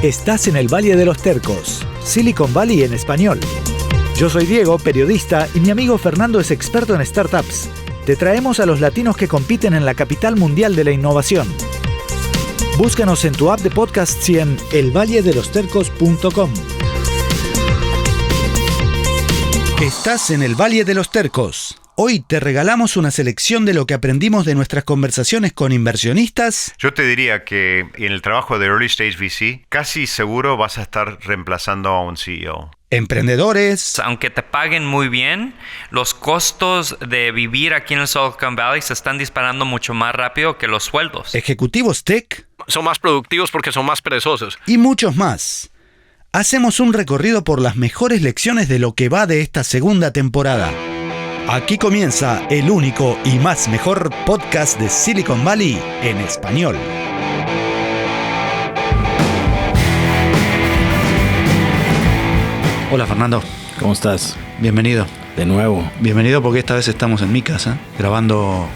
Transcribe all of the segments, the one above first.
Estás en el Valle de los Tercos, Silicon Valley en español. Yo soy Diego, periodista, y mi amigo Fernando es experto en startups. Te traemos a los latinos que compiten en la capital mundial de la innovación. Búscanos en tu app de podcasts y en elvalledelostercos.com. Estás en el Valle de los Tercos. Hoy te regalamos una selección de lo que aprendimos de nuestras conversaciones con inversionistas. Yo te diría que en el trabajo de Early Stage VC, casi seguro vas a estar reemplazando a un CEO. Emprendedores. Aunque te paguen muy bien, los costos de vivir aquí en el Silicon Valley se están disparando mucho más rápido que los sueldos. Ejecutivos tech. Son más productivos porque son más perezosos. Y muchos más. Hacemos un recorrido por las mejores lecciones de lo que va de esta segunda temporada. Aquí comienza el único y más mejor podcast de Silicon Valley en español. Hola Fernando. ¿Cómo estás? Bienvenido. De nuevo. Bienvenido porque esta vez estamos en mi casa grabando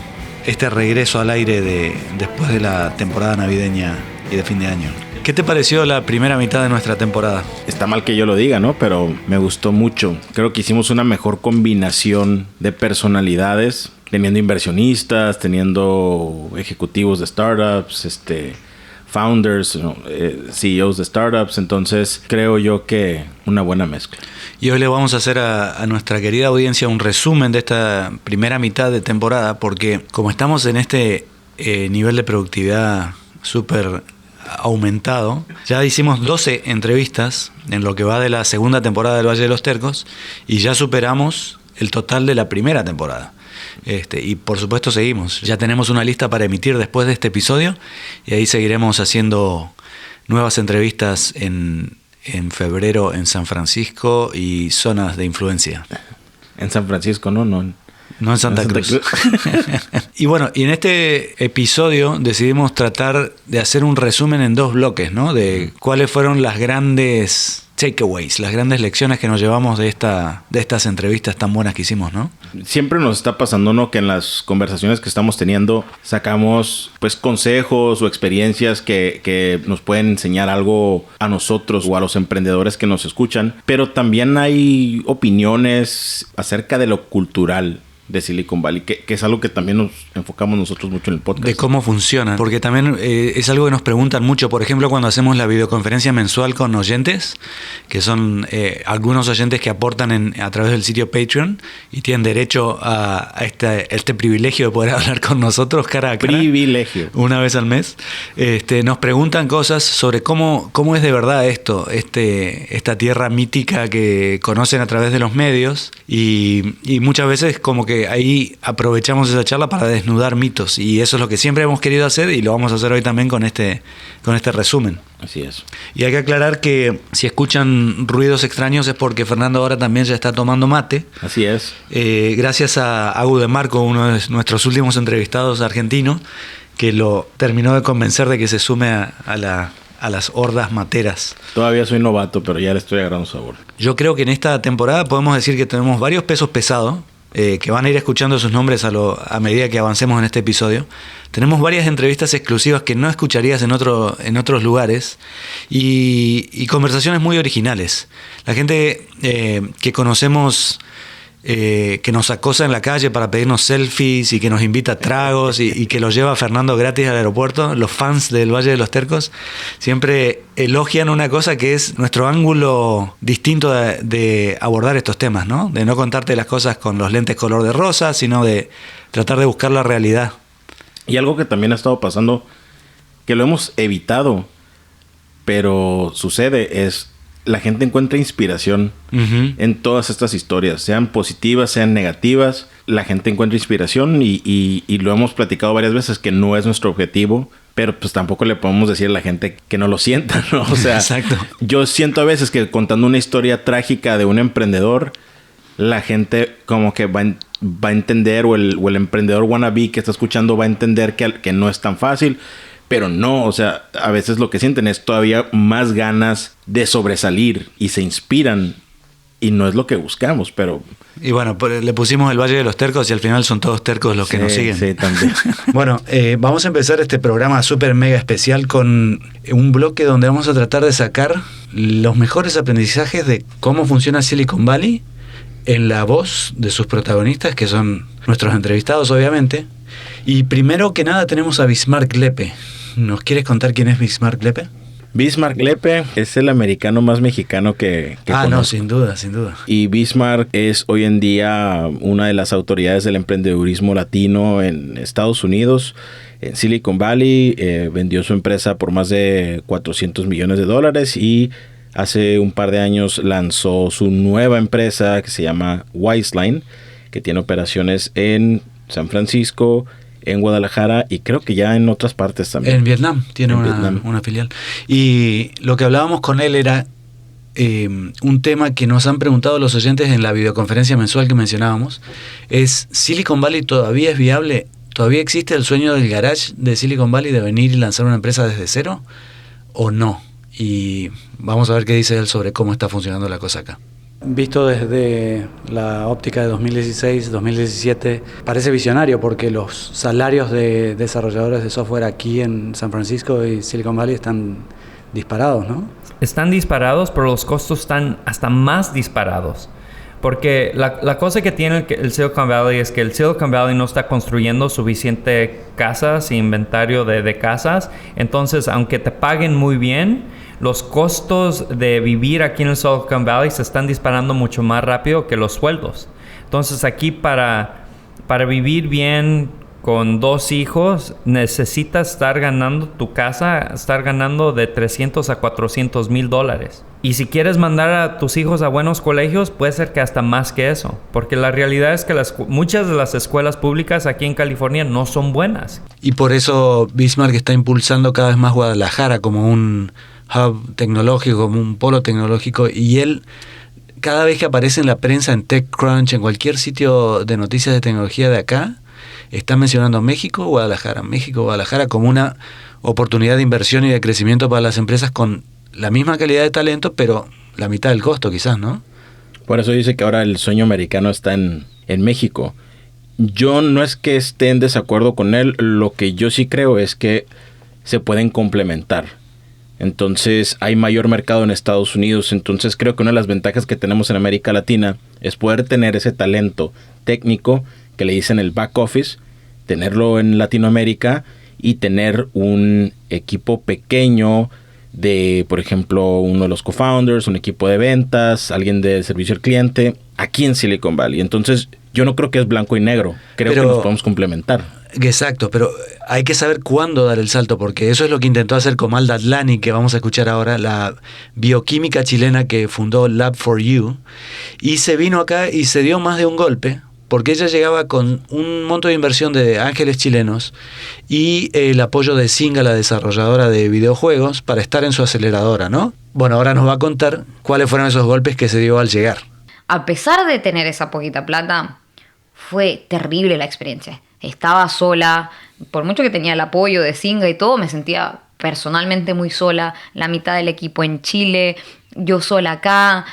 este regreso al aire después de la temporada navideña y de fin de año. ¿Qué te pareció la primera mitad de nuestra temporada? Está mal que yo lo diga, ¿no? Pero me gustó mucho. Creo que hicimos una mejor combinación de personalidades, teniendo inversionistas, teniendo ejecutivos de startups, founders, CEOs de startups. Entonces creo yo que una buena mezcla. Y hoy le vamos a hacer a nuestra querida audiencia un resumen de esta primera mitad de temporada, porque como estamos en este nivel de productividad súper aumentado, ya hicimos 12 entrevistas en lo que va de la segunda temporada del Valle de los Tercos y ya superamos el total de la primera temporada. Y por supuesto seguimos. Ya tenemos una lista para emitir después de este episodio y ahí seguiremos haciendo nuevas entrevistas en febrero en San Francisco y zonas de influencia. En San Francisco, no en Santa Cruz. Y bueno, y en este episodio decidimos tratar de hacer un resumen en 2 bloques, ¿no? De cuáles fueron las grandes takeaways, las grandes lecciones que nos llevamos de estas entrevistas tan buenas que hicimos, ¿no? Siempre nos está pasando, ¿no? Que en las conversaciones que estamos teniendo sacamos pues consejos o experiencias que nos pueden enseñar algo a nosotros o a los emprendedores que nos escuchan. Pero también hay opiniones acerca de lo cultural de Silicon Valley, que es algo que también nos enfocamos nosotros mucho en el podcast. De cómo funciona, porque también es algo que nos preguntan mucho, por ejemplo, cuando hacemos la videoconferencia mensual con oyentes, que son algunos oyentes que aportan a través del sitio Patreon y tienen derecho a este privilegio de poder hablar con nosotros cara a cara. Privilegio. Una vez al mes. Nos preguntan cosas sobre cómo es de verdad esto, esta tierra mítica que conocen a través de los medios y muchas veces como que ahí aprovechamos esa charla para desnudar mitos y eso es lo que siempre hemos querido hacer y lo vamos a hacer hoy también con este resumen. Así es. Y hay que aclarar que si escuchan ruidos extraños es porque Fernando ahora también ya está tomando mate. Así es. Gracias a Agu de Marco, uno de nuestros últimos entrevistados argentinos, que lo terminó de convencer de que se sume a las hordas materas. Todavía soy novato, pero ya le estoy agarrando sabor. Yo creo que en esta temporada podemos decir que tenemos varios pesos pesados, que van a ir escuchando sus nombres a medida que avancemos en este episodio. Tenemos varias entrevistas exclusivas que no escucharías en otros lugares y conversaciones muy originales. La gente que conocemos, que nos acosa en la calle para pedirnos selfies y que nos invita a tragos y que los lleva a Fernando gratis al aeropuerto, los fans del Valle de los Tercos siempre elogian una cosa que es nuestro ángulo distinto de abordar estos temas, ¿no? De no contarte las cosas con los lentes color de rosa, sino de tratar de buscar la realidad. Y algo que también ha estado pasando, que lo hemos evitado, pero sucede, es la gente encuentra inspiración en todas estas historias, sean positivas, sean negativas. La gente encuentra inspiración y lo hemos platicado varias veces que no es nuestro objetivo, pero pues tampoco le podemos decir a la gente que no lo sienta, ¿no? O sea, exacto. Yo siento a veces que contando una historia trágica de un emprendedor, la gente como que va a entender o el emprendedor wannabe que está escuchando va a entender que no es tan fácil. Pero no, o sea, a veces lo que sienten es todavía más ganas de sobresalir y se inspiran y no es lo que buscamos, pero... Y bueno, le pusimos el Valle de los Tercos y al final son todos tercos los que nos siguen. Sí, también. Bueno, vamos a empezar este programa súper mega especial con un bloque donde vamos a tratar de sacar los mejores aprendizajes de cómo funciona Silicon Valley en la voz de sus protagonistas, que son nuestros entrevistados, obviamente. Y primero que nada tenemos a Bismarck Lepe. ¿Nos quieres contar quién es Bismarck Lepe? Bismarck Lepe es el americano más mexicano que conozco. No, sin duda, sin duda. Y Bismarck es hoy en día una de las autoridades del emprendedurismo latino en Estados Unidos. En Silicon Valley vendió su empresa por más de $400 millones y hace un par de años lanzó su nueva empresa que se llama Wiseline, que tiene operaciones en San Francisco, en Guadalajara y creo que ya en otras partes también. En Vietnam tiene una filial. Y lo que hablábamos con él era un tema que nos han preguntado los oyentes en la videoconferencia mensual que mencionábamos. Es, ¿Silicon Valley todavía es viable? ¿Todavía existe el sueño del garage de Silicon Valley de venir y lanzar una empresa desde cero? ¿O no? Y vamos a ver qué dice él sobre cómo está funcionando la cosa acá. Visto desde la óptica de 2016-2017, parece visionario porque los salarios de desarrolladores de software aquí en San Francisco y Silicon Valley están disparados, ¿no? Están disparados, pero los costos están hasta más disparados. Porque la cosa que tiene el Silicon Valley es que el Silicon Valley no está construyendo suficiente casas e inventario de casas. Entonces, aunque te paguen muy bien, los costos de vivir aquí en el Silicon Valley se están disparando mucho más rápido que los sueldos. Entonces, aquí para vivir bien con 2 hijos, necesitas estar ganando tu casa, estar ganando de $300 a $400,000. Y si quieres mandar a tus hijos a buenos colegios, puede ser que hasta más que eso. Porque la realidad es que muchas de las escuelas públicas aquí en California no son buenas. Y por eso Bismarck está impulsando cada vez más Guadalajara como un hub tecnológico, como un polo tecnológico. Y él, cada vez que aparece en la prensa, en TechCrunch, en cualquier sitio de noticias de tecnología de acá, está mencionando México, Guadalajara como una oportunidad de inversión y de crecimiento para las empresas con la misma calidad de talento, pero la mitad del costo quizás, ¿no? Por eso dice que ahora el sueño americano está en México. Yo no es que esté en desacuerdo con él, lo que yo sí creo es que se pueden complementar. Entonces hay mayor mercado en Estados Unidos, entonces creo que una de las ventajas que tenemos en América Latina es poder tener ese talento técnico que le dicen el back office, tenerlo en Latinoamérica y tener un equipo pequeño de, por ejemplo, uno de los co-founders, un equipo de ventas, alguien de servicio al cliente, aquí en Silicon Valley. Entonces, yo no creo que es blanco y negro. Creo que nos podemos complementar. Exacto, pero hay que saber cuándo dar el salto, porque eso es lo que intentó hacer Comal Datlani, que vamos a escuchar ahora, la bioquímica chilena que fundó Lab4U, y se vino acá y se dio más de un golpe, porque ella llegaba con un monto de inversión de ángeles chilenos y el apoyo de Zynga, la desarrolladora de videojuegos, para estar en su aceleradora, ¿no? Bueno, ahora nos va a contar cuáles fueron esos golpes que se dio al llegar. A pesar de tener esa poquita plata, fue terrible la experiencia. Estaba sola, por mucho que tenía el apoyo de Zynga y todo, me sentía personalmente muy sola, la mitad del equipo en Chile, yo sola acá,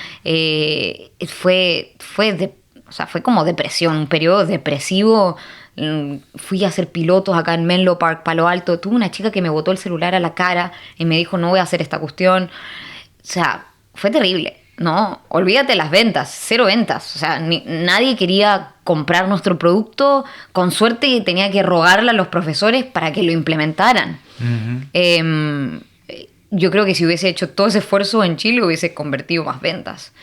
fue como depresión, un periodo depresivo. Fui a hacer pilotos acá en Menlo Park, Palo Alto. Tuve una chica que me botó el celular a la cara y me dijo, no voy a hacer esta cuestión. O sea, fue terrible, ¿no? Olvídate las ventas, 0 ventas. O sea, nadie quería comprar nuestro producto. Con suerte tenía que rogarle a los profesores para que lo implementaran. Uh-huh. Yo creo que si hubiese hecho todo ese esfuerzo en Chile hubiese convertido más ventas.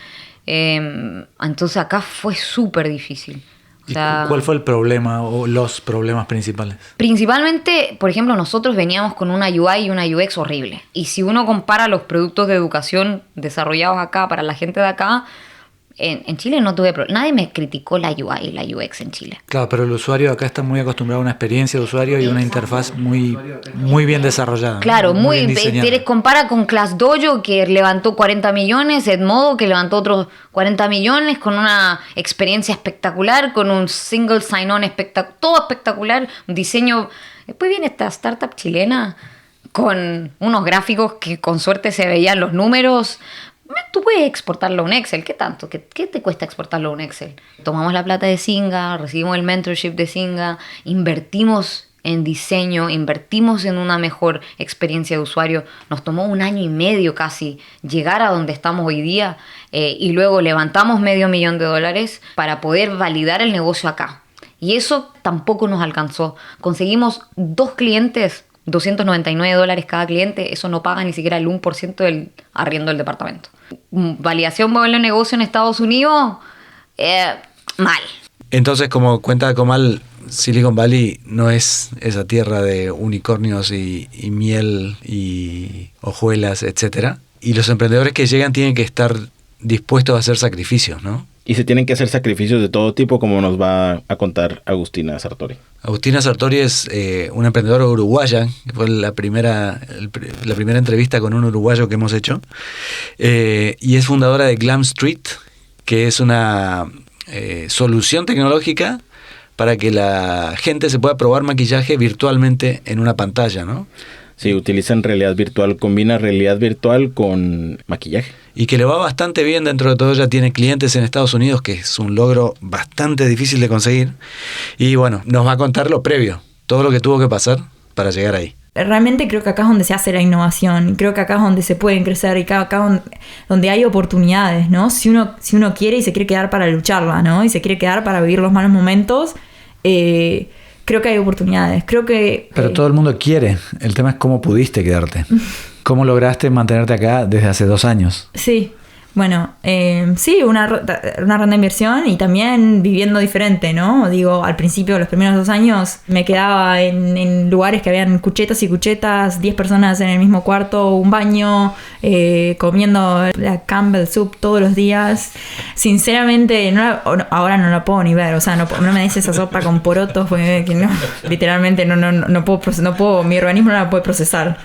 Entonces acá fue súper difícil. O sea, ¿cuál fue el problema o los problemas principales? Principalmente, por ejemplo, nosotros veníamos con una UI y una UX horrible. Y si uno compara los productos de educación desarrollados acá para la gente de acá, en Chile no tuve problema. Nadie me criticó la UI y la UX en Chile. Claro, pero el usuario acá está muy acostumbrado a una experiencia de usuario y una interfaz muy bien desarrollada. Claro, ¿no? Muy bien diseñada. Compara con ClassDojo, que levantó 40 millones, Edmodo, que levantó otros 40 millones, con una experiencia espectacular, con un single sign-on espectacular, todo espectacular, un diseño. Después viene esta startup chilena con unos gráficos que con suerte se veían los números. Tú puedes exportarlo a un Excel, ¿qué tanto? ¿Qué te cuesta exportarlo a un Excel? Tomamos la plata de Zynga, recibimos el mentorship de Zynga, invertimos en diseño, invertimos en una mejor experiencia de usuario. Nos tomó 1 año y medio casi llegar a donde estamos hoy día, y luego levantamos $500,000 para poder validar el negocio acá. Y eso tampoco nos alcanzó. Conseguimos 2 clientes, $299 cada cliente. Eso no paga ni siquiera el 1% del arriendo del departamento. Validación modelo de negocio en Estados Unidos, mal. Entonces, como cuenta Comal, Silicon Valley no es esa tierra de unicornios y miel y hojuelas, etcétera. Y los emprendedores que llegan tienen que estar dispuestos a hacer sacrificios, ¿no? Y se tienen que hacer sacrificios de todo tipo, como nos va a contar Agustina Sartori. Agustina Sartori es una emprendedora uruguaya, que fue la primera entrevista con un uruguayo que hemos hecho, y es fundadora de Glam Street, que es una solución tecnológica para que la gente se pueda probar maquillaje virtualmente en una pantalla, ¿no? Sí, utilizan realidad virtual, combina realidad virtual con maquillaje. Y que le va bastante bien dentro de todo. Ya tiene clientes en Estados Unidos, que es un logro bastante difícil de conseguir. Y bueno, nos va a contar lo previo, todo lo que tuvo que pasar para llegar ahí. Realmente creo que acá es donde se hace la innovación, creo que acá es donde se pueden crecer y acá donde hay oportunidades, ¿no? Si uno quiere y se quiere quedar para lucharla, ¿no? Y se quiere quedar para vivir los malos momentos, creo que hay oportunidades. Creo que... Pero todo el mundo quiere. El tema es cómo pudiste quedarte. ¿Cómo lograste mantenerte acá desde hace 2 años? Sí. Bueno, sí, una ronda de inversión y también viviendo diferente, ¿no? Digo, al principio, los primeros 2 años, me quedaba en lugares que habían cuchetas y cuchetas, 10 personas en el mismo cuarto, un baño, comiendo la Campbell Soup todos los días. Sinceramente, ahora no la puedo ni ver, o sea, no me des esa sopa con porotos, porque literalmente no puedo, mi organismo no la puede procesar.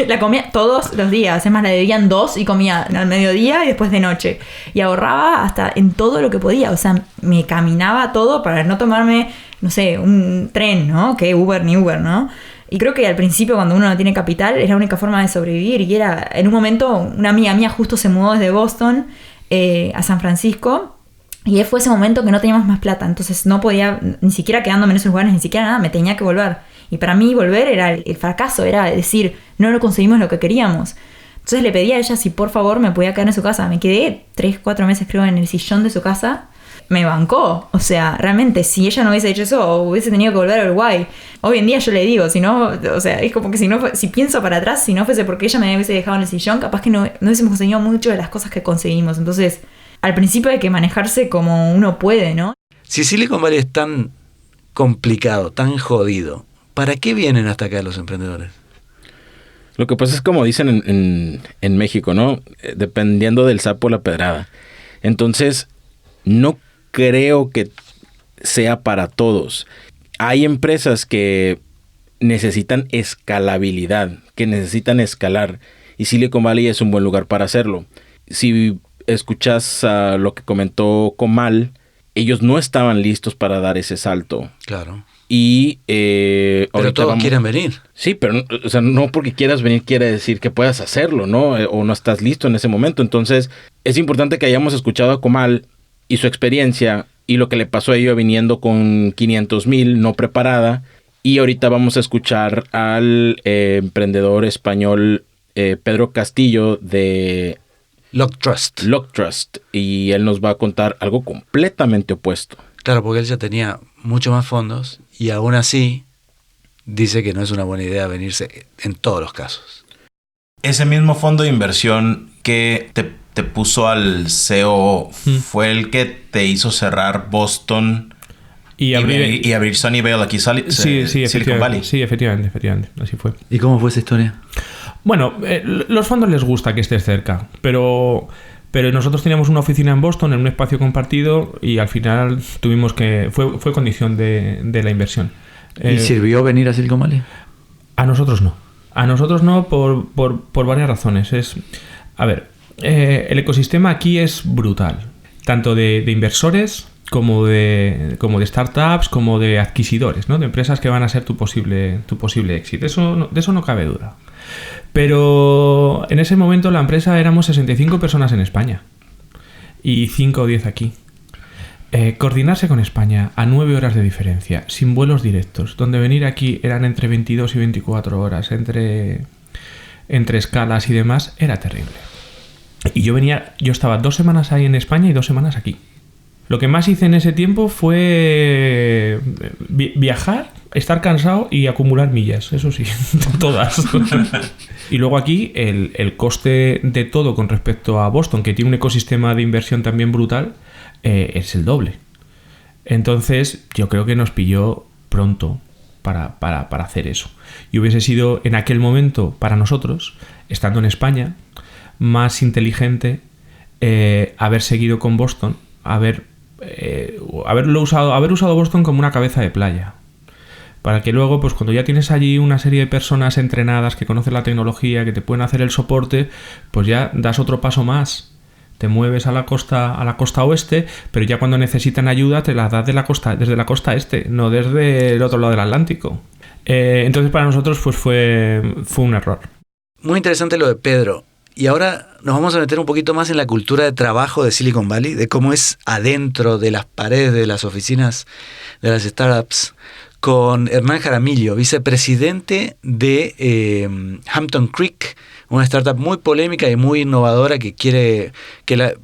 La comía todos los días, es más, la dividían 2 y comía al mediodía y después de noche. Y ahorraba hasta en todo lo que podía. O sea, me caminaba todo para no tomarme, no sé, un tren, ¿no? Que Uber ni Uber, ¿no? Y creo que al principio, cuando uno no tiene capital, es la única forma de sobrevivir. Y era, en un momento, una amiga mía justo se mudó desde Boston a San Francisco. Y fue ese momento que no teníamos más plata. Entonces no podía, ni siquiera quedándome en esos lugares, ni siquiera nada, me tenía que volver. Y para mí volver era el fracaso, era decir, no lo conseguimos lo que queríamos. Entonces le pedí a ella si por favor me podía quedar en su casa. Me quedé 3-4 meses creo en el sillón de su casa. Me bancó. O sea, realmente si ella no hubiese hecho eso, hubiese tenido que volver a Uruguay. Hoy en día yo le digo, si no, o sea, es como que si pienso para atrás, si no fuese porque ella me hubiese dejado en el sillón, capaz que no hubiésemos conseguido mucho de las cosas que conseguimos. Entonces, al principio hay que manejarse como uno puede, ¿no? Si Silicon Valley es tan complicado, tan jodido, ¿para qué vienen hasta acá los emprendedores? Lo que pasa es como dicen en México, ¿no? Dependiendo del sapo la pedrada. Entonces, no creo que sea para todos. Hay empresas que necesitan escalabilidad, que necesitan escalar. Y Silicon Valley es un buen lugar para hacerlo. Si escuchas lo que comentó Comal, ellos no estaban listos para dar ese salto. Claro. Y pero todos quieren venir. Sí, pero o sea, no porque quieras venir quiere decir que puedas hacerlo, ¿no? O no estás listo en ese momento. Entonces, es importante que hayamos escuchado a Comal y su experiencia y lo que le pasó a ella viniendo con 500,000 no preparada. Y ahorita vamos a escuchar al emprendedor español Pedro Castillo de Locktrust. Y él nos va a contar algo completamente opuesto. Claro, porque él ya tenía mucho más fondos y aún así dice que no es una buena idea venirse en todos los casos. Ese mismo fondo de inversión que te puso al CEO fue el que te hizo cerrar Boston y abrir Sunnyvale aquí, Silicon Valley. Sí, efectivamente, así fue. ¿Y cómo fue esa historia? Bueno, los fondos les gusta que estés cerca, pero nosotros teníamos una oficina en Boston, en un espacio compartido, y al final tuvimos que... Fue condición de la inversión. ¿Y sirvió venir a Silicon Valley? A nosotros no. A nosotros no por varias razones. El ecosistema aquí es brutal. Tanto de inversores como de startups, como de adquisidores, ¿no? De empresas que van a ser tu posible éxito. De eso no cabe duda. Pero en ese momento la empresa éramos 65 personas en España y 5 o 10 aquí. Coordinarse con España a 9 horas de diferencia, sin vuelos directos, donde venir aquí eran entre 22 y 24 horas, entre escalas y demás, era terrible. Y yo estaba 2 semanas ahí en España y 2 semanas aquí. Lo que más hice en ese tiempo fue viajar, estar cansado y acumular millas, eso sí, todas. Y luego aquí el coste de todo con respecto a Boston, que tiene un ecosistema de inversión también brutal, es el doble. Entonces yo creo que nos pilló pronto para hacer eso. Y hubiese sido en aquel momento para nosotros, estando en España, más inteligente haber seguido con Boston, haber usado Boston como una cabeza de playa, para que luego, pues cuando ya tienes allí una serie de personas entrenadas que conocen la tecnología, que te pueden hacer el soporte, pues ya das otro paso más. Te mueves a la costa oeste, pero ya cuando necesitan ayuda te la das desde la costa este, no desde el otro lado del Atlántico. Entonces para nosotros pues fue un error. Muy interesante lo de Pedro. Y ahora nos vamos a meter un poquito más en la cultura de trabajo de Silicon Valley, de cómo es adentro de las paredes de las oficinas de las startups, con Hernán Jaramillo, vicepresidente de Hampton Creek, una startup muy polémica y muy innovadora que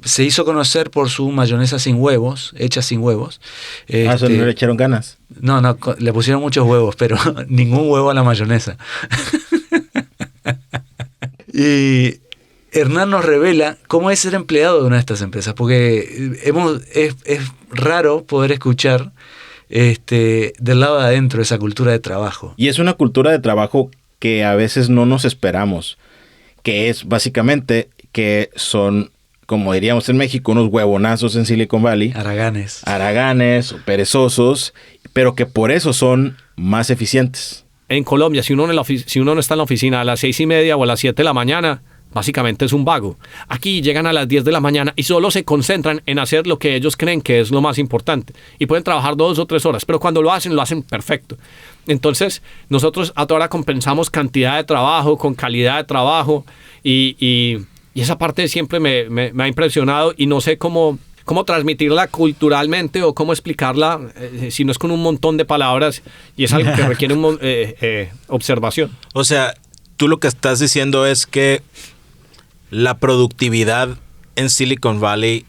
se hizo conocer por su mayonesa sin huevos, hecha sin huevos. ¿Eso no le echaron ganas? No, le pusieron muchos huevos, pero ningún huevo a la mayonesa. Y Hernán nos revela cómo es ser empleado de una de estas empresas, porque es raro poder escuchar del lado de adentro esa cultura de trabajo. Y es una cultura de trabajo que a veces no nos esperamos, que es básicamente que son, como diríamos en México, unos huevonazos en Silicon Valley. Haraganes, perezosos, pero que por eso son más eficientes. En Colombia, si uno no está en la oficina a las 6:30 o a las 7 de la mañana, básicamente es un vago. Aquí llegan a las 10 de la mañana y solo se concentran en hacer lo que ellos creen que es lo más importante. Y pueden trabajar 2 o 3 horas, pero cuando lo hacen perfecto. Entonces, nosotros ahora compensamos cantidad de trabajo con calidad de trabajo y esa parte siempre me ha impresionado y no sé cómo transmitirla culturalmente o cómo explicarla si no es con un montón de palabras y es algo que requiere observación. O sea, tú lo que estás diciendo es que la productividad en Silicon Valley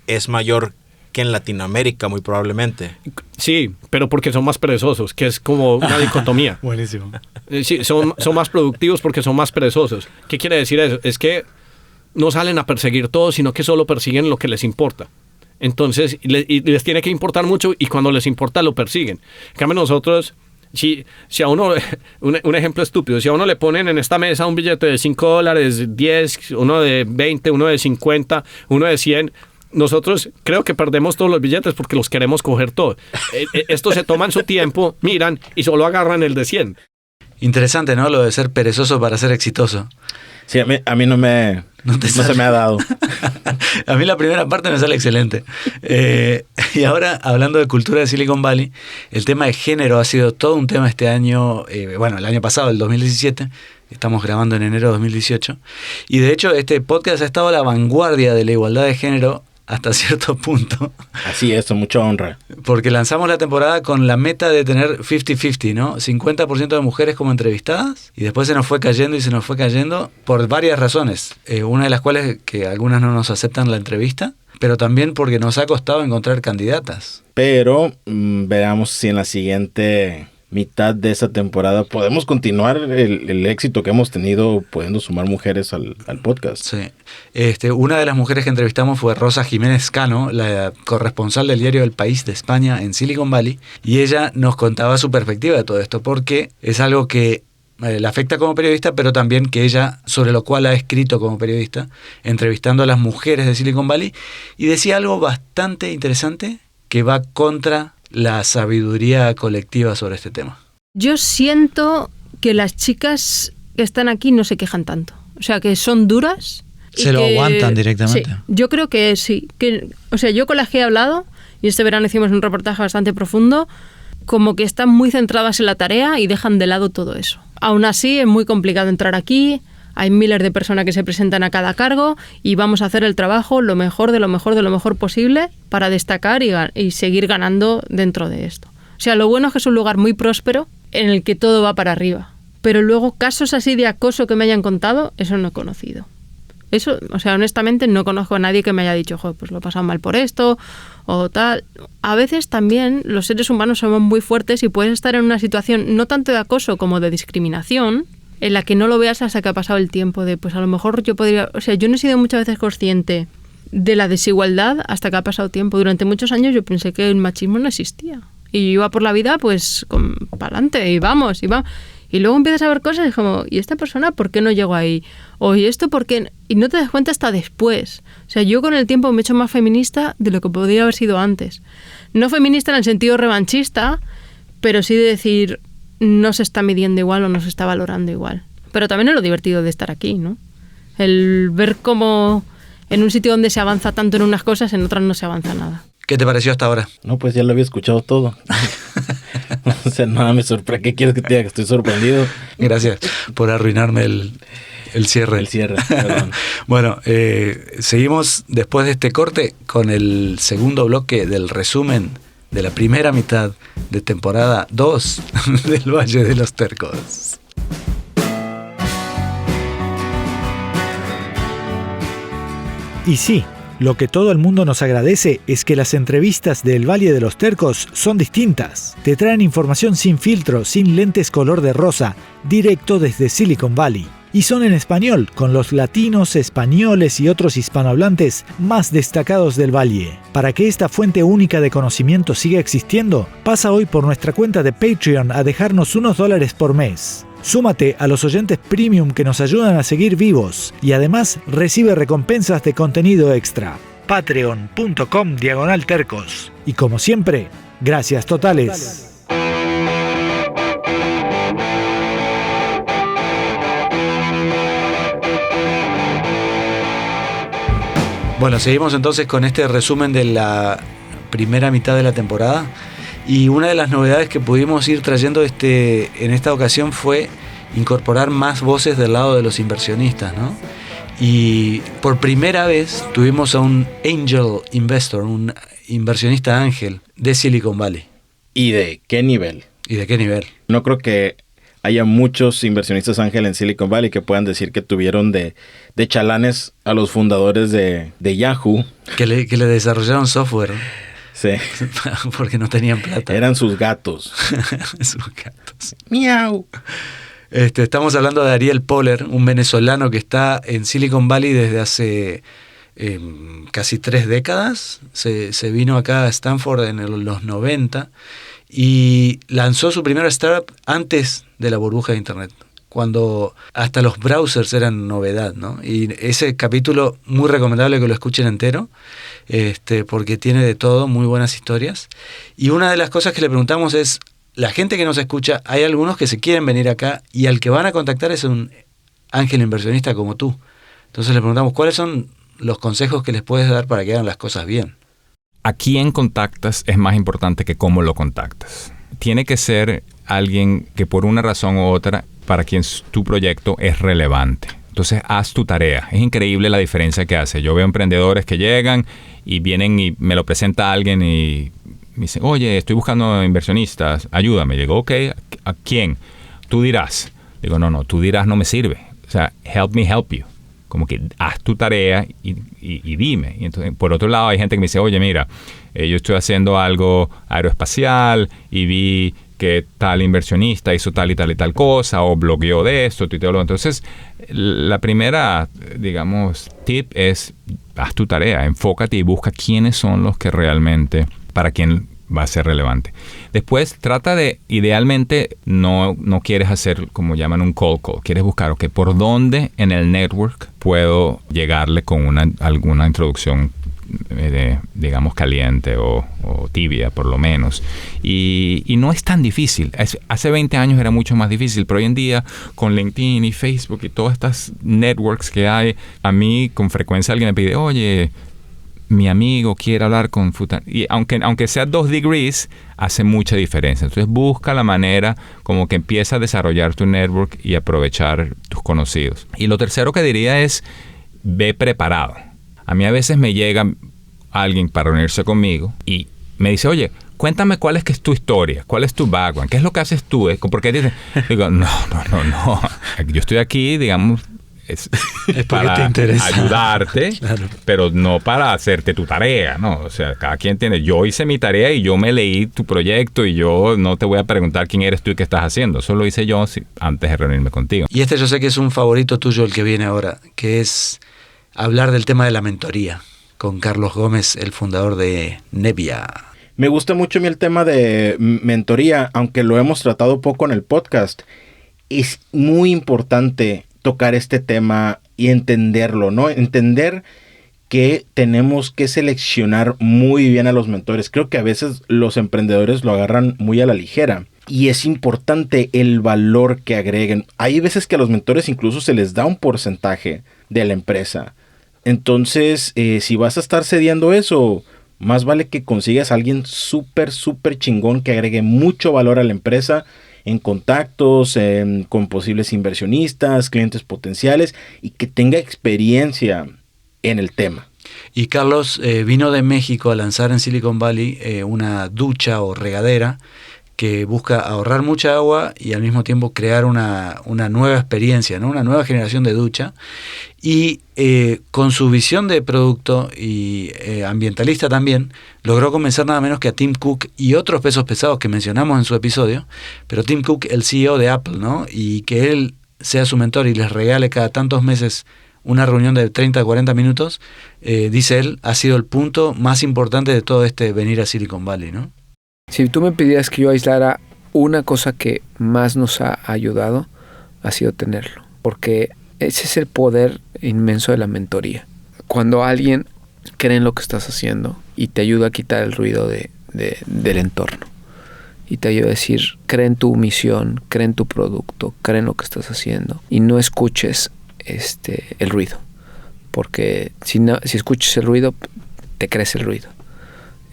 es mayor que en Latinoamérica, muy probablemente. Sí, pero porque son más perezosos, que es como una dicotomía. Buenísimo. Sí, son más productivos porque son más perezosos. ¿Qué quiere decir eso? Es que no salen a perseguir todo, sino que solo persiguen lo que les importa. Entonces, les tiene que importar mucho y cuando les importa lo persiguen. En cambio nosotros, si a uno, un ejemplo estúpido, si a uno le ponen en esta mesa un billete de $5, 10, uno de 20, uno de 50, uno de 100... Nosotros creo que perdemos todos los billetes porque los queremos coger todos. Estos se toman su tiempo, miran y solo agarran el de 100. Interesante, ¿no? Lo de ser perezoso para ser exitoso. Sí, a mí no se me ha dado. A mí la primera parte me sale excelente. Y ahora, hablando de cultura de Silicon Valley, el tema de género ha sido todo un tema este año, el año pasado, el 2017. Estamos grabando en enero de 2018. Y de hecho, este podcast ha estado a la vanguardia de la igualdad de género hasta cierto punto. Así es, mucha honra. Porque lanzamos la temporada con la meta de tener 50-50, ¿no? 50% de mujeres como entrevistadas, y después se nos fue cayendo por varias razones. Una de las cuales que algunas no nos aceptan la entrevista, pero también porque nos ha costado encontrar candidatas. Pero veamos si en la siguiente mitad de esa temporada podemos continuar el éxito que hemos tenido pudiendo sumar mujeres al podcast. Sí. Una de las mujeres que entrevistamos fue Rosa Jiménez Cano, la corresponsal del diario El País de España en Silicon Valley, y ella nos contaba su perspectiva de todo esto, porque es algo que la afecta como periodista, pero también que ella, sobre lo cual ha escrito como periodista, entrevistando a las mujeres de Silicon Valley, y decía algo bastante interesante que va contra la sabiduría colectiva sobre este tema. Yo siento que las chicas que están aquí no se quejan tanto. O sea, que son duras. Se lo aguantan directamente. Sí, yo creo que sí. O sea, yo con las que he hablado, y este verano hicimos un reportaje bastante profundo, como que están muy centradas en la tarea y dejan de lado todo eso. Aún así, es muy complicado entrar aquí. hay miles de personas que se presentan a cada cargo y vamos a hacer el trabajo lo mejor de lo mejor posible para destacar y seguir ganando dentro de esto. O sea, lo bueno es que es un lugar muy próspero en el que todo va para arriba. Pero luego casos así de acoso que me hayan contado, eso no he conocido. Eso, o sea, honestamente no conozco a nadie que me haya dicho, joder, pues lo he pasado mal por esto o tal. A veces también los seres humanos somos muy fuertes y puedes estar en una situación no tanto de acoso como de discriminación en la que no lo veas hasta que ha pasado el tiempo de, pues a lo mejor yo podría... O sea, yo no he sido muchas veces consciente de la desigualdad hasta que ha pasado tiempo. Durante muchos años yo pensé que el machismo no existía. Y yo iba por la vida pues para adelante y vamos. Y luego empiezas a ver cosas y es como, ¿y esta persona por qué no llegó ahí? O ¿y esto por qué? Y no te das cuenta hasta después. O sea, yo con el tiempo me he hecho más feminista de lo que podría haber sido antes. No feminista en el sentido revanchista, pero sí de decir, no se está midiendo igual o no se está valorando igual. Pero también es lo divertido de estar aquí, ¿no? El ver cómo en un sitio donde se avanza tanto en unas cosas, en otras no se avanza nada. ¿Qué te pareció hasta ahora? No, pues ya lo había escuchado todo. O sea, nada me sorprende. ¿Qué quieres que te diga? Que estoy sorprendido. Gracias por arruinarme el cierre. El cierre, perdón. Bueno, seguimos después de este corte con el segundo bloque del resumen de la primera mitad de temporada 2 del Valle de los Tercos. Y sí, lo que todo el mundo nos agradece es que las entrevistas del Valle de los Tercos son distintas. Te traen información sin filtro, sin lentes color de rosa, directo desde Silicon Valley. Y son en español, con los latinos, españoles y otros hispanohablantes más destacados del Valle. Para que esta fuente única de conocimiento siga existiendo, pasa hoy por nuestra cuenta de Patreon a dejarnos unos $1 por mes. Súmate a los oyentes premium que nos ayudan a seguir vivos y además recibe recompensas de contenido extra. Patreon.com/tercos. Y como siempre, gracias totales. Bueno, seguimos entonces con este resumen de la primera mitad de la temporada. Y una de las novedades que pudimos ir trayendo en esta ocasión fue incorporar más voces del lado de los inversionistas, ¿no? Y por primera vez tuvimos a un angel investor, un inversionista ángel de Silicon Valley. ¿Y de qué nivel? No creo que haya muchos inversionistas ángel en Silicon Valley que puedan decir que tuvieron de chalanes a los fundadores de Yahoo. Que le desarrollaron software. Sí. Porque no tenían plata. Eran sus gatos. Sus gatos. Miau. Estamos hablando de Ariel Poller, un venezolano que está en Silicon Valley desde hace casi 3 décadas. Se vino acá a Stanford en los 90 y lanzó su primera startup antes de la burbuja de Internet, cuando hasta los browsers eran novedad, ¿no? Y ese capítulo muy recomendable que lo escuchen entero, porque tiene de todo, muy buenas historias. Y una de las cosas que le preguntamos es, la gente que nos escucha, hay algunos que se quieren venir acá y al que van a contactar es un ángel inversionista como tú. Entonces le preguntamos, ¿cuáles son los consejos que les puedes dar para que hagan las cosas bien? A quién contactas es más importante que cómo lo contactas. Tiene que ser alguien que por una razón u otra, para quien tu proyecto es relevante. Entonces, haz tu tarea. Es increíble la diferencia que hace. Yo veo emprendedores que llegan y vienen y me lo presenta alguien y me dicen, oye, estoy buscando inversionistas, ayúdame. Digo, ok, ¿a quién? Tú dirás. Digo, no, tú dirás no me sirve. O sea, help me help you. Como que haz tu tarea y dime. Y entonces, por otro lado, hay gente que me dice, oye, mira, yo estoy haciendo algo aeroespacial y vi que tal inversionista hizo tal y tal y tal cosa o bloqueó de esto y todo. Entonces, la primera, digamos, tip es haz tu tarea, enfócate y busca quiénes son los que realmente, para quién va a ser relevante. Después, trata de, idealmente, no quieres hacer, como llaman, un cold call. Quieres buscar, ok, ¿por dónde en el network puedo llegarle con alguna introducción digamos caliente o tibia por lo menos, y no es tan difícil. Hace 20 años era mucho más difícil, pero hoy en día con LinkedIn y Facebook y todas estas networks que hay, a mí con frecuencia alguien me pide, oye, mi amigo quiere hablar con y aunque sea 2 degrees, hace mucha diferencia. Entonces busca la manera como que empieza a desarrollar tu network y aprovechar tus conocidos. Y lo tercero que diría es, ve preparado. A mí a veces me llega alguien para reunirse conmigo y me dice, oye, cuéntame cuál es que es tu historia, cuál es tu background, qué es lo que haces tú. Porque digo, no. Yo estoy aquí, digamos, es para ayudarte, claro, pero no para hacerte tu tarea, ¿no? O sea, cada quien tiene... Yo hice mi tarea y yo me leí tu proyecto y yo no te voy a preguntar quién eres tú y qué estás haciendo. Eso lo hice yo antes de reunirme contigo. Y yo sé que es un favorito tuyo el que viene ahora, que es hablar del tema de la mentoría con Carlos Gómez, el fundador de Nebbia. Me gusta mucho a mí el tema de mentoría, aunque lo hemos tratado poco en el podcast. Es muy importante tocar este tema y entenderlo, ¿no? Entender que tenemos que seleccionar muy bien a los mentores. Creo que a veces los emprendedores lo agarran muy a la ligera. Y es importante el valor que agreguen. Hay veces que a los mentores incluso se les da un porcentaje de la empresa. Entonces, si vas a estar cediendo eso, más vale que consigas a alguien súper chingón que agregue mucho valor a la empresa en contactos, con posibles inversionistas, clientes potenciales y que tenga experiencia en el tema. Y Carlos vino de México a lanzar en Silicon Valley una ducha o regadera que busca ahorrar mucha agua y al mismo tiempo crear una nueva experiencia, ¿no? Una nueva generación de ducha. Y con su visión de producto y ambientalista también, logró convencer nada menos que a Tim Cook y otros pesos pesados que mencionamos en su episodio, pero Tim Cook, el CEO de Apple, ¿no? Y que él sea su mentor y les regale cada tantos meses una reunión de 30 a 40 minutos, dice él, ha sido el punto más importante de todo este venir a Silicon Valley, ¿no? Si tú me pidieras que yo aislara una cosa que más nos ha ayudado, ha sido tenerlo. Porque ese es el poder inmenso de la mentoría. Cuando alguien cree en lo que estás haciendo y te ayuda a quitar el ruido del entorno. Y te ayuda a decir, cree en tu misión, cree en tu producto, cree en lo que estás haciendo. Y no escuches el ruido. Porque si escuchas el ruido, te crece el ruido.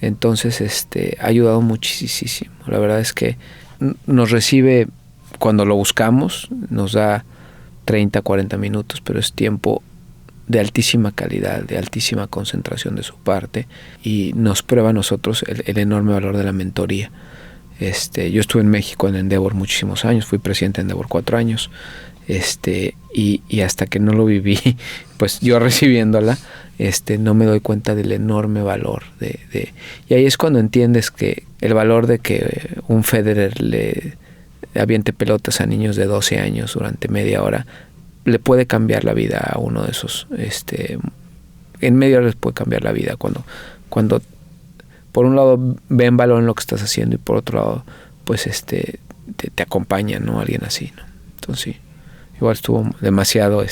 Entonces, ha ayudado muchísimo. La verdad es que nos recibe cuando lo buscamos, nos da 30, 40 minutos, pero es tiempo de altísima calidad, de altísima concentración de su parte y nos prueba a nosotros el enorme valor de la mentoría. Yo estuve en México en Endeavor muchísimos años, fui presidente de Endeavor 4 años, y hasta que no lo viví, pues yo recibiéndola, no me doy cuenta del enorme valor y ahí es cuando entiendes que el valor de que un Federer le aviente pelotas a niños de 12 años durante media hora le puede cambiar la vida a uno de esos, en media hora les puede cambiar la vida cuando por un lado ven valor en lo que estás haciendo y por otro lado pues te acompaña, ¿no? Alguien así, ¿no? Entonces sí, igual estuvo demasiado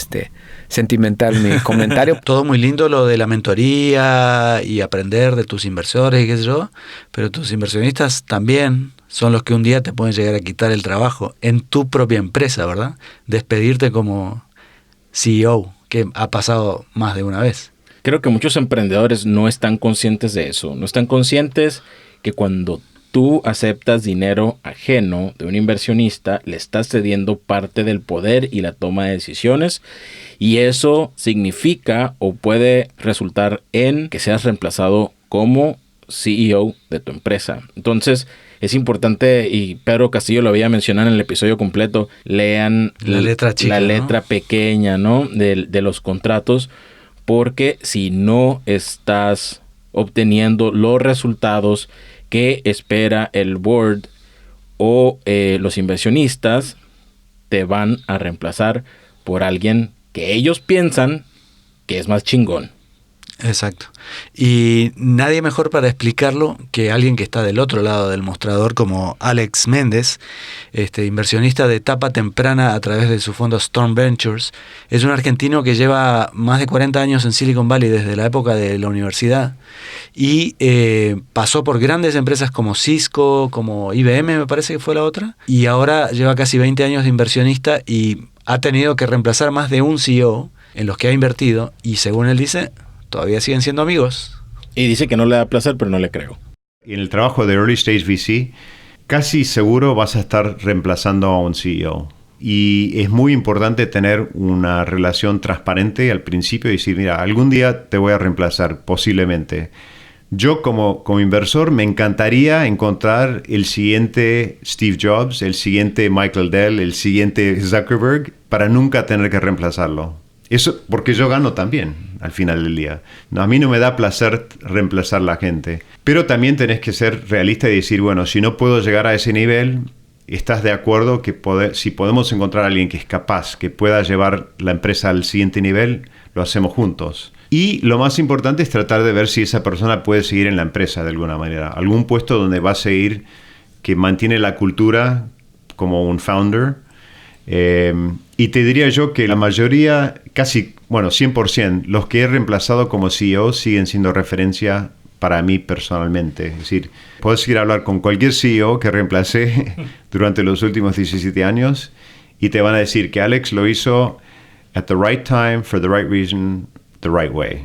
sentimental mi comentario. Todo muy lindo lo de la mentoría y aprender de tus inversores y qué sé yo, pero tus inversionistas también son los que un día te pueden llegar a quitar el trabajo en tu propia empresa, ¿verdad? Despedirte como CEO, que ha pasado más de una vez. Creo que muchos emprendedores no están conscientes de eso. No están conscientes que cuando tú aceptas dinero ajeno de un inversionista, le estás cediendo parte del poder y la toma de decisiones. Y eso significa o puede resultar en que seas reemplazado como CEO de tu empresa. Entonces, es importante, y Pedro Castillo lo había mencionado en el episodio completo, lean la letra chica, la letra pequeña, ¿no? de los contratos, porque si no estás obteniendo los resultados que espera el board o los inversionistas, te van a reemplazar por alguien que ellos piensan que es más chingón. Exacto. Y nadie mejor para explicarlo que alguien que está del otro lado del mostrador, como Alex Méndez, inversionista de etapa temprana a través de su fondo Storm Ventures. Es un argentino que lleva más de 40 años en Silicon Valley desde la época de la universidad y pasó por grandes empresas como Cisco, como IBM me parece que fue la otra, y ahora lleva casi 20 años de inversionista y ha tenido que reemplazar más de un CEO en los que ha invertido y según él dice, todavía siguen siendo amigos. Y dice que no le da placer, pero no le creo. En el trabajo de Early Stage VC, casi seguro vas a estar reemplazando a un CEO. Y es muy importante tener una relación transparente al principio y decir, mira, algún día te voy a reemplazar, posiblemente. Yo como inversor me encantaría encontrar el siguiente Steve Jobs, el siguiente Michael Dell, el siguiente Zuckerberg, para nunca tener que reemplazarlo. Eso porque yo gano también al final del día. No, a mí no me da placer reemplazar a la gente. Pero también tenés que ser realista y decir, bueno, si no puedo llegar a ese nivel, ¿estás de acuerdo que si podemos encontrar a alguien que es capaz, que pueda llevar la empresa al siguiente nivel, lo hacemos juntos? Y lo más importante es tratar de ver si esa persona puede seguir en la empresa de alguna manera. Algún puesto donde va a seguir, que mantiene la cultura como un founder. Y te diría yo que la mayoría, casi, 100%, los que he reemplazado como CEO siguen siendo referencia para mí personalmente. Es decir, puedes ir a hablar con cualquier CEO que reemplacé durante los últimos 17 años y te van a decir que Alex lo hizo at the right time, for the right reason, the right way.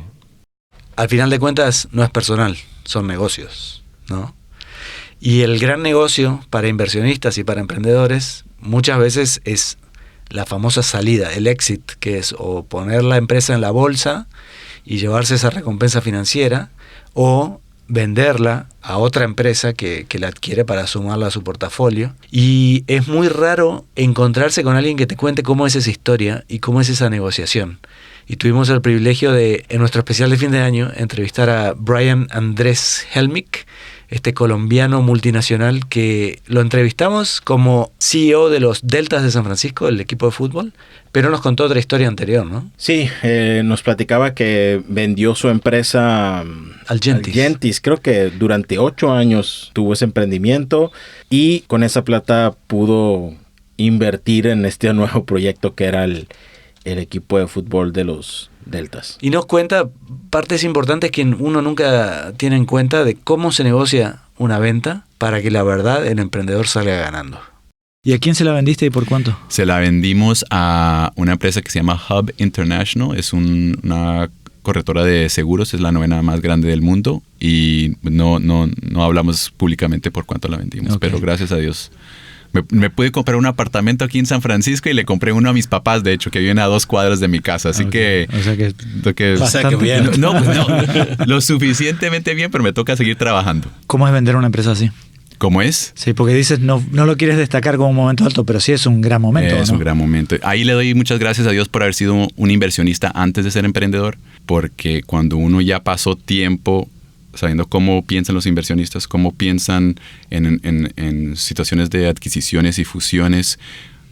Al final de cuentas no es personal, son negocios, ¿no? Y el gran negocio para inversionistas y para emprendedores muchas veces es la famosa salida, el exit, que es o poner la empresa en la bolsa y llevarse esa recompensa financiera, o venderla a otra empresa que la adquiere para sumarla a su portafolio. Y es muy raro encontrarse con alguien que te cuente cómo es esa historia y cómo es esa negociación. Y tuvimos el privilegio de, en nuestro especial de fin de año, entrevistar a Brian Andrés Helmick, este colombiano multinacional que lo entrevistamos como CEO de los Deltas de San Francisco, el equipo de fútbol, pero nos contó otra historia anterior, ¿no? Sí, nos platicaba que vendió su empresa al Gentis. Creo que durante 8 años tuvo ese emprendimiento y con esa plata pudo invertir en este nuevo proyecto que era el equipo de fútbol de los Deltas. Y nos cuenta partes importantes que uno nunca tiene en cuenta de cómo se negocia una venta para que la verdad el emprendedor salga ganando. ¿Y a quién se la vendiste y por cuánto? Se la vendimos a una empresa que se llama Hub International. Es una corretora de seguros, es la 9ª más grande del mundo y no hablamos públicamente por cuánto la vendimos, okay. Pero gracias a Dios. Me pude comprar un apartamento aquí en San Francisco y le compré uno a mis papás, de hecho, que viven a 2 cuadras de mi casa. Así que... O sea que bien. No, lo suficientemente bien, pero me toca seguir trabajando. ¿Cómo es vender una empresa así? ¿Cómo es? Sí, porque dices, no lo quieres destacar como un momento alto, pero sí es un gran momento. Es un gran momento. Ahí le doy muchas gracias a Dios por haber sido un inversionista antes de ser emprendedor, porque cuando uno ya pasó tiempo sabiendo cómo piensan los inversionistas, cómo piensan en situaciones de adquisiciones y fusiones,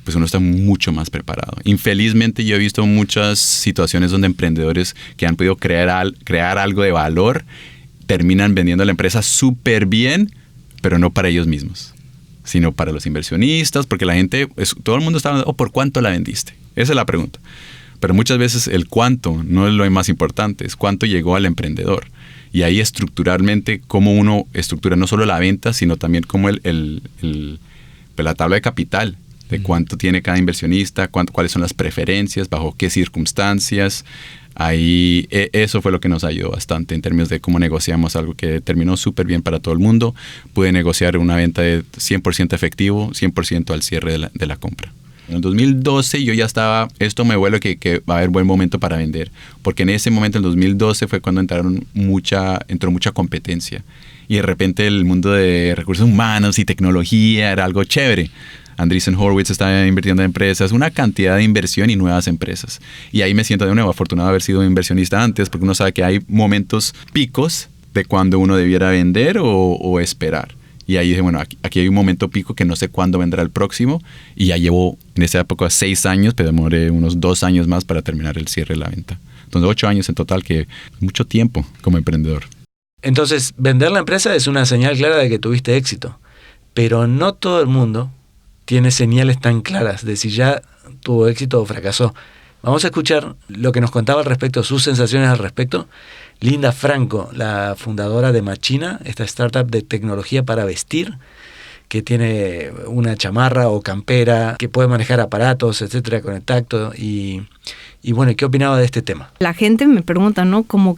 pues uno está mucho más preparado. Infelizmente yo he visto muchas situaciones donde emprendedores que han podido crear algo de valor terminan vendiendo la empresa súper bien, pero no para ellos mismos, sino para los inversionistas, porque la gente, todo el mundo está hablando, ¿por cuánto la vendiste? Esa es la pregunta. Pero muchas veces el cuánto no es lo más importante, es cuánto llegó al emprendedor. Y ahí estructuralmente, cómo uno estructura no solo la venta, sino también cómo la tabla de capital, de cuánto tiene cada inversionista, cuáles son las preferencias, bajo qué circunstancias. Ahí eso fue lo que nos ayudó bastante en términos de cómo negociamos algo que terminó súper bien para todo el mundo. Pude negociar una venta de 100% efectivo, 100% al cierre de la compra. En el 2012 yo ya estaba, esto me vuelve que va a haber buen momento para vender, porque en ese momento, en el 2012, fue cuando entró mucha competencia. Y de repente el mundo de recursos humanos y tecnología era algo chévere. Andreessen Horowitz estaba invirtiendo en empresas, una cantidad de inversión y nuevas empresas. Y ahí me siento de nuevo afortunado de haber sido inversionista antes, porque uno sabe que hay momentos picos de cuando uno debiera vender o esperar. Y ahí dije, bueno, aquí hay un momento pico que no sé cuándo vendrá el próximo. Y ya llevo en esa época 6 años, pero demoré unos 2 años más para terminar el cierre de la venta. Entonces 8 años en total, que mucho tiempo como emprendedor. Entonces, vender la empresa es una señal clara de que tuviste éxito. Pero no todo el mundo tiene señales tan claras de si ya tuvo éxito o fracasó. Vamos a escuchar lo que nos contaba al respecto, sus sensaciones al respecto. Linda Franco, la fundadora de Machina, esta startup de tecnología para vestir, que tiene una chamarra o campera, que puede manejar aparatos, etcétera, con el tacto. Y bueno, ¿qué opinaba de este tema? La gente me pregunta, ¿no? Como,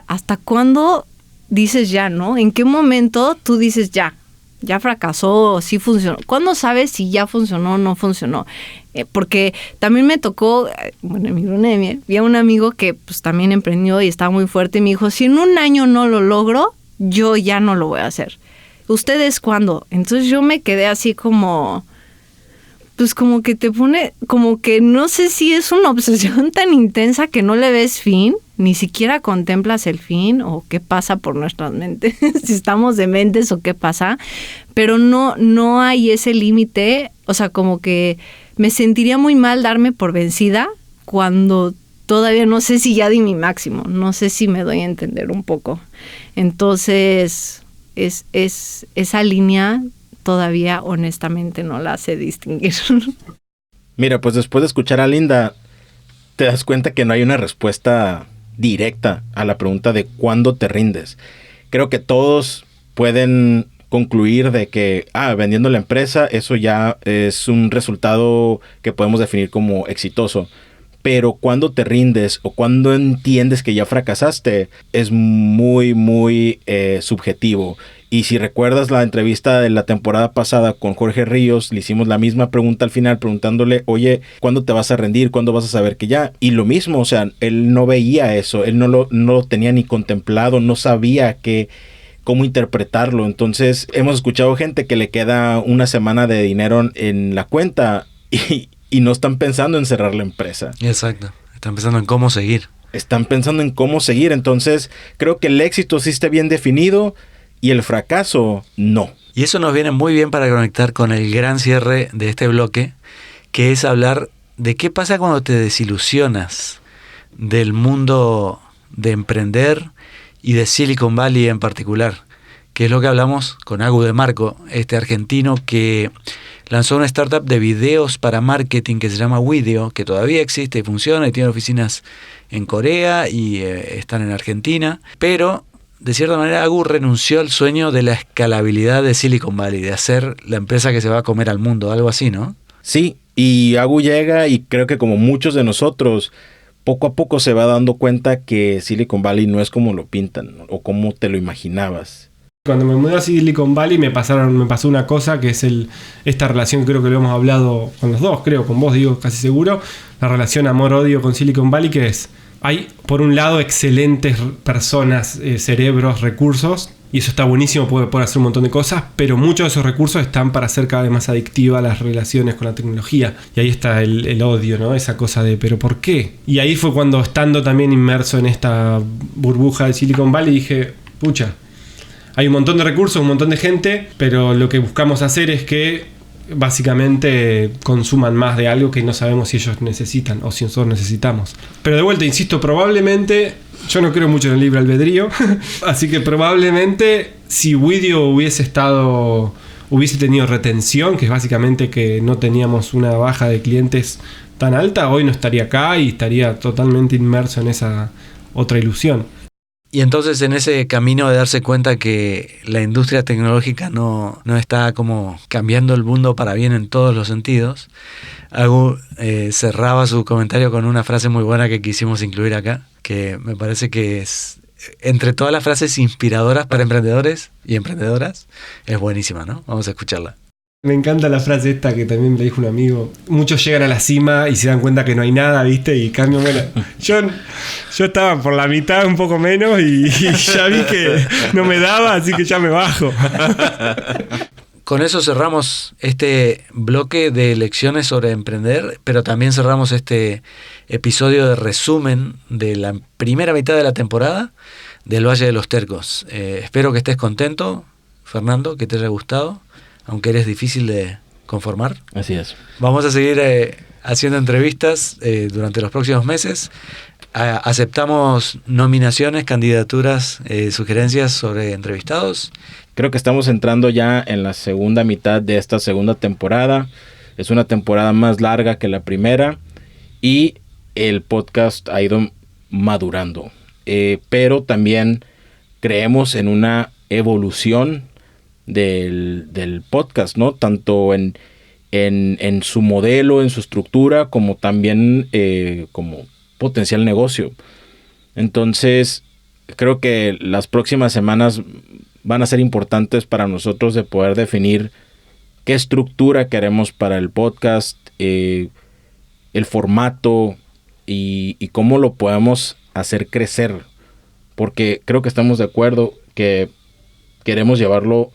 ¿hasta cuándo dices ya, ¿no? ¿En qué momento tú dices ya fracasó o sí funcionó? ¿Cuándo sabes si ya funcionó o no funcionó? Porque también me tocó, bueno, en mi luna de miel, vi a un amigo que pues también emprendió y estaba muy fuerte y me dijo, si en un año no lo logro, yo ya no lo voy a hacer. ¿Ustedes cuándo? Entonces yo me quedé así como, pues como que te pone, como que no sé si es una obsesión tan intensa que no le ves fin, ni siquiera contemplas el fin o qué pasa por nuestras mentes, si estamos dementes o qué pasa, pero no hay ese límite, o sea, como que me sentiría muy mal darme por vencida cuando todavía no sé si ya di mi máximo, no sé si me doy a entender un poco. Entonces, es esa línea todavía honestamente no la sé distinguir. Mira, pues después de escuchar a Linda, te das cuenta que no hay una respuesta directa a la pregunta de cuándo te rindes. Creo que todos pueden concluir de que vendiendo la empresa, eso ya es un resultado que podemos definir como exitoso. Pero cuando te rindes o cuando entiendes que ya fracasaste, es muy, muy subjetivo. Y si recuerdas la entrevista de la temporada pasada con Jorge Ríos, le hicimos la misma pregunta al final, preguntándole, oye, ¿cuándo te vas a rendir? ¿Cuándo vas a saber que ya? Y lo mismo, o sea, él no veía eso, él no lo tenía ni contemplado, no sabía cómo interpretarlo. Entonces, hemos escuchado gente que le queda una semana de dinero en la cuenta y no están pensando en cerrar la empresa. Exacto, están pensando en cómo seguir. Entonces, creo que el éxito sí está bien definido y el fracaso no. Y eso nos viene muy bien para conectar con el gran cierre de este bloque, que es hablar de qué pasa cuando te desilusionas del mundo de emprender y de Silicon Valley en particular, que es lo que hablamos con Agu de Marco, este argentino que lanzó una startup de videos para marketing que se llama Video, que todavía existe y funciona y tiene oficinas en Corea y están en Argentina, pero de cierta manera Agu renunció al sueño de la escalabilidad de Silicon Valley, de hacer la empresa que se va a comer al mundo, algo así, ¿no? Sí, y Agu llega y creo que como muchos de nosotros, poco a poco se va dando cuenta que Silicon Valley no es como lo pintan o como te lo imaginabas. Cuando me mudé a Silicon Valley me pasó una cosa que es esta relación, creo que lo hemos hablado con los dos, creo, con vos digo casi seguro, la relación amor-odio con Silicon Valley, que es, hay por un lado excelentes personas, cerebros, recursos, y eso está buenísimo, puede hacer un montón de cosas, pero muchos de esos recursos están para hacer cada vez más adictivas las relaciones con la tecnología, y ahí está el odio, ¿no? Esa cosa de ¿pero por qué? Y ahí fue cuando, estando también inmerso en esta burbuja de Silicon Valley, dije, pucha, hay un montón de recursos, un montón de gente, pero lo que buscamos hacer es que básicamente consuman más de algo que no sabemos si ellos necesitan o si nosotros necesitamos. Pero de vuelta, insisto, probablemente, yo no creo mucho en el libre albedrío, así que probablemente si Video hubiese tenido retención, que es básicamente que no teníamos una baja de clientes tan alta, hoy no estaría acá y estaría totalmente inmerso en esa otra ilusión. Y entonces en ese camino de darse cuenta que la industria tecnológica no está como cambiando el mundo para bien en todos los sentidos, Agu cerraba su comentario con una frase muy buena que quisimos incluir acá, que me parece que es, entre todas las frases inspiradoras para emprendedores y emprendedoras, es buenísima, ¿no? Vamos a escucharla. Me encanta la frase esta que también me dijo un amigo. Muchos llegan a la cima y se dan cuenta que no hay nada, ¿viste? Y cambian, bueno, yo estaba por la mitad, un poco menos, y ya vi que no me daba, así que ya me bajo. Con eso cerramos este bloque de lecciones sobre emprender, pero también cerramos este episodio de resumen de la primera mitad de la temporada del Valle de los Tercos. Espero que estés contento, Fernando, que te haya gustado, aunque eres difícil de conformar. Así es. Vamos a seguir haciendo entrevistas durante los próximos meses. Aceptamos nominaciones, candidaturas, sugerencias sobre entrevistados. Creo que estamos entrando ya en la segunda mitad de esta segunda temporada. Es una temporada más larga que la primera y el podcast ha ido madurando. Pero también creemos en una evolución del podcast, ¿no? Tanto en su modelo, en su estructura, como también como potencial negocio. Entonces, creo que las próximas semanas van a ser importantes para nosotros de poder definir qué estructura queremos para el podcast, el formato y cómo lo podemos hacer crecer. Porque creo que estamos de acuerdo que queremos llevarlo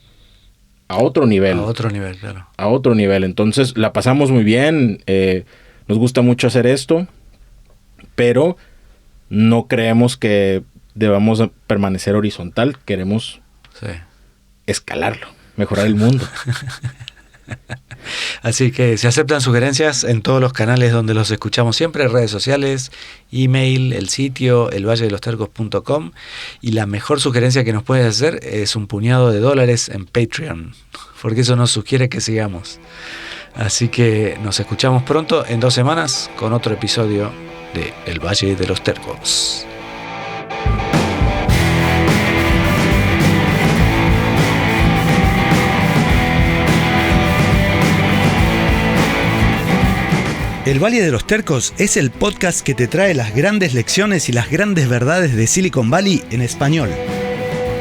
a otro nivel. A otro nivel, claro. A otro nivel. Entonces la pasamos muy bien. Nos gusta mucho hacer esto. Pero no creemos que debamos permanecer horizontal. Queremos escalarlo. Mejorar el mundo. Así que se aceptan sugerencias en todos los canales donde los escuchamos siempre, redes sociales, email, el sitio, elvalledelostercos.com, y la mejor sugerencia que nos puedes hacer es un puñado de dólares en Patreon, porque eso nos sugiere que sigamos. Así que nos escuchamos pronto en 2 semanas con otro episodio de El Valle de los Tercos. El Valle de los Tercos es el podcast que te trae las grandes lecciones y las grandes verdades de Silicon Valley en español.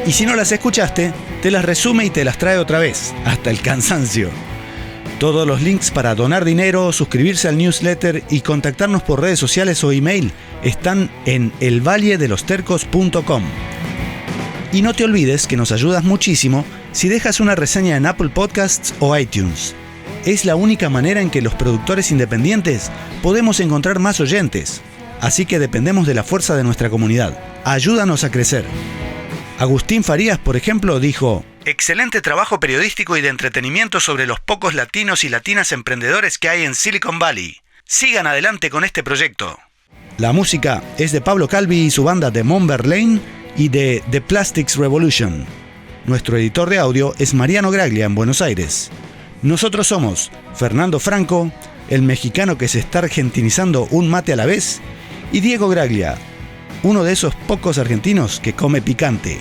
Y si no las escuchaste, te las resume y te las trae otra vez, hasta el cansancio. Todos los links para donar dinero, suscribirse al newsletter y contactarnos por redes sociales o email están en elvalledelostercos.com. Y no te olvides que nos ayudas muchísimo si dejas una reseña en Apple Podcasts o iTunes. Es la única manera en que los productores independientes podemos encontrar más oyentes, así que dependemos de la fuerza de nuestra comunidad. Ayúdanos a crecer. Agustín Farías, por ejemplo, dijo: excelente trabajo periodístico y de entretenimiento sobre los pocos latinos y latinas emprendedores que hay en Silicon Valley. Sigan adelante con este proyecto. La música es de Pablo Calvi y su banda de Monber Lane y de The Plastics Revolution. Nuestro editor de audio es Mariano Graglia en Buenos Aires. Nosotros somos Fernando Franco, el mexicano que se está argentinizando un mate a la vez, y Diego Graglia, uno de esos pocos argentinos que come picante.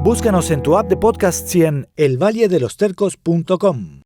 Búscanos en tu app de podcasts y en elvalledelostercos.com.